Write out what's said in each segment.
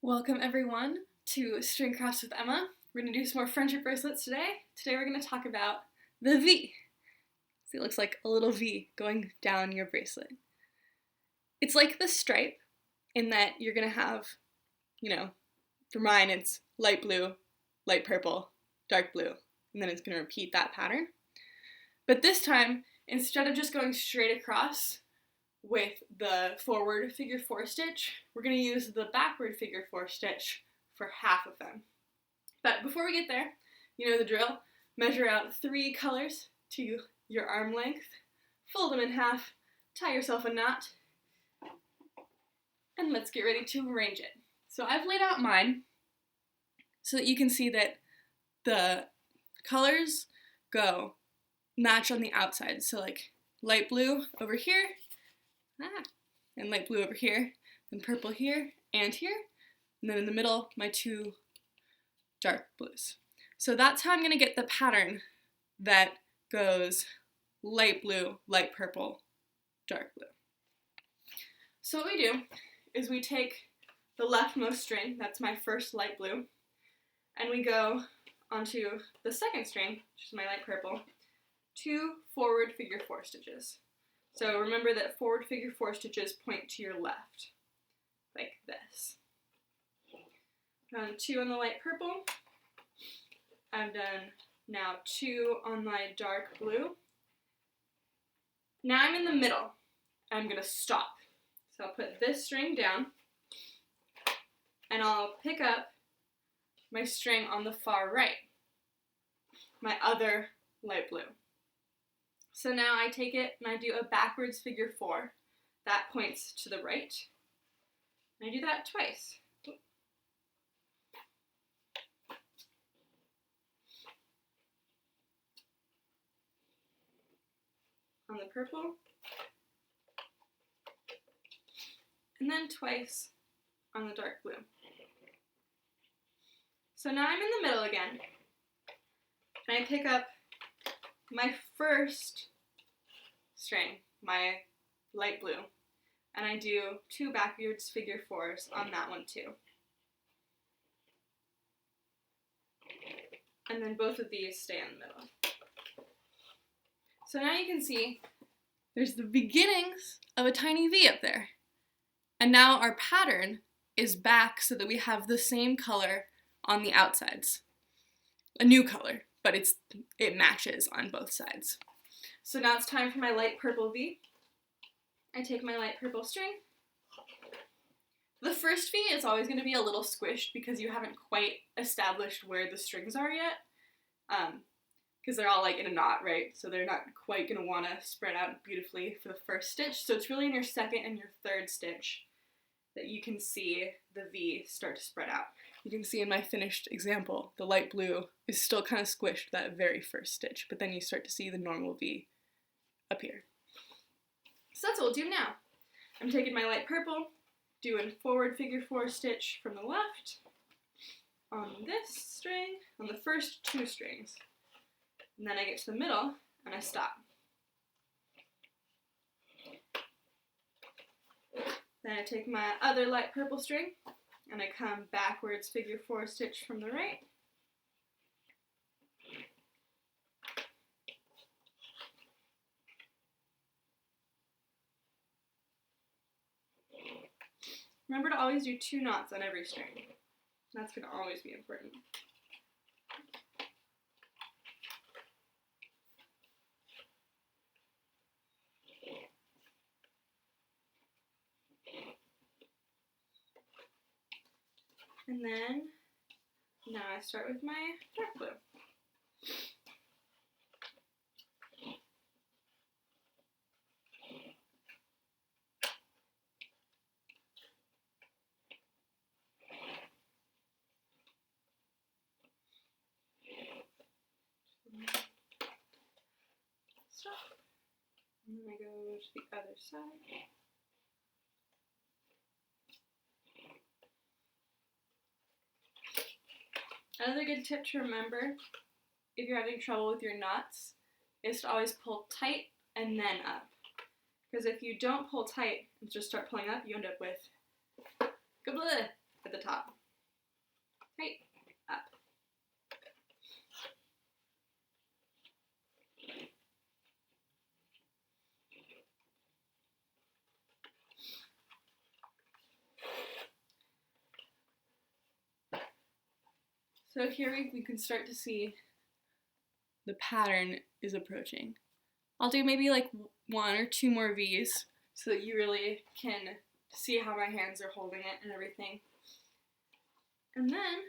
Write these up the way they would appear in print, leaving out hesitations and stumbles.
Welcome everyone to String Crafts with Emma. We're going to do some more friendship bracelets today. Today we're going to talk about the V. See, it looks like a little V going down your bracelet. It's like the stripe in that you're going to have, for mine it's light blue, light purple, dark blue, and then it's going to repeat that pattern. But this time, instead of just going straight across with the forward figure 4 stitch, we're going to use the backward figure 4 stitch for half of them. But before we get there, you know the drill. Measure out 3 colors to your arm length, fold them in half, tie yourself a knot, and let's get ready to arrange it. So I've laid out mine so that you can see that the colors match on the outside. So like light blue over here, and light blue over here, then purple here and here, and then in the middle, my 2 dark blues. So that's how I'm going to get the pattern that goes light blue, light purple, dark blue. So what we do is we take the leftmost string, that's my first light blue, and we go onto the second string, which is my light purple, 2 forward figure 4 stitches. So remember that forward figure 4 stitches point to your left, like this. Done 2 on the light purple. I've done now 2 on my dark blue. Now I'm in the middle. I'm going to stop. So I'll put this string down, and I'll pick up my string on the far right, my other light blue. So now I take it and I do a backwards figure 4. That points to the right. And I do that twice. On the purple. And then twice on the dark blue. So now I'm in the middle again. And I pick up my first string, my light blue, and I do 2 backwards figure 4s on that one too. And then both of these stay in the middle. So now you can see there's the beginnings of a tiny V up there. And now our pattern is back so that we have the same color on the outsides. A new color, but it matches on both sides. So now it's time for my light purple V. I take my light purple string. The first V is always going to be a little squished because you haven't quite established where the strings are yet. Because they're all like in a knot, right? So they're not quite going to want to spread out beautifully for the first stitch. So it's really in your second and your third stitch that you can see the V start to spread out. You can see in my finished example, the light blue is still kind of squished that very first stitch, but then you start to see the normal V appear. So that's what we'll do now. I'm taking my light purple, doing forward figure 4 stitch from the left on this string, on the first 2 strings. And then I get to the middle and I stop. Then I take my other light purple string and I come backwards figure 4 stitch from the right. Remember to always do 2 knots on every string. That's going to always be important. And then, now I start with my dark blue. Stop. And then I go to the other side. Another good tip to remember if you're having trouble with your knots is to always pull tight and then up. Because if you don't pull tight and just start pulling up, you end up with kablah at the top. So here we can start to see the pattern is approaching. I'll do maybe like 1 or 2 more V's so that you really can see how my hands are holding it and everything. And then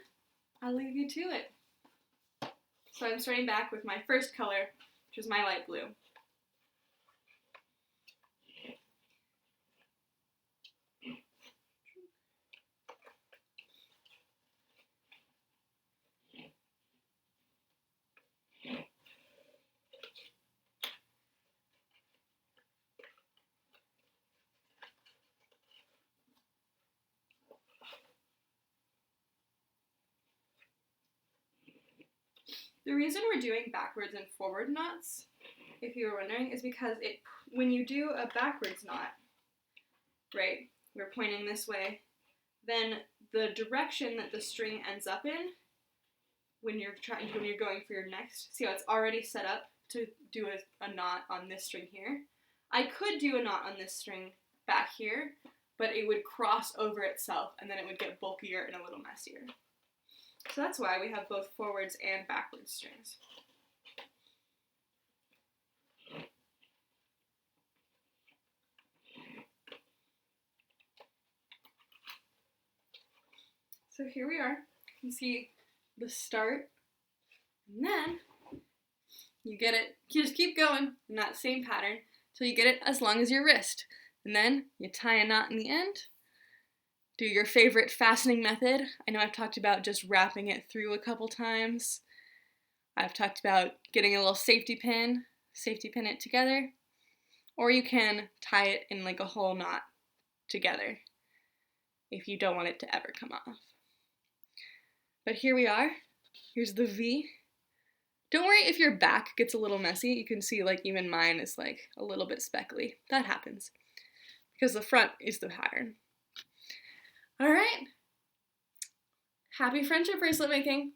I'll leave you to it. So I'm starting back with my first color, which is my light blue. The reason we're doing backwards and forward knots, if you were wondering, is because when you do a backwards knot, right, we're pointing this way, then the direction that the string ends up in when you're going for your next, see how it's already set up to do a knot on this string here. I could do a knot on this string back here, but it would cross over itself and then it would get bulkier and a little messier. So that's why we have both forwards and backwards strings. So here we are. You can see the start, and then you get it. You just keep going in that same pattern till you get it as long as your wrist. And then you tie a knot in the end. Do your favorite fastening method. I know I've talked about just wrapping it through a couple times. I've talked about getting a little safety pin it together. Or you can tie it in like a whole knot together if you don't want it to ever come off. But here we are. Here's the V. Don't worry if your back gets a little messy. You can see like even mine is like a little bit speckly. That happens because the front is the pattern. All right. Happy friendship bracelet making.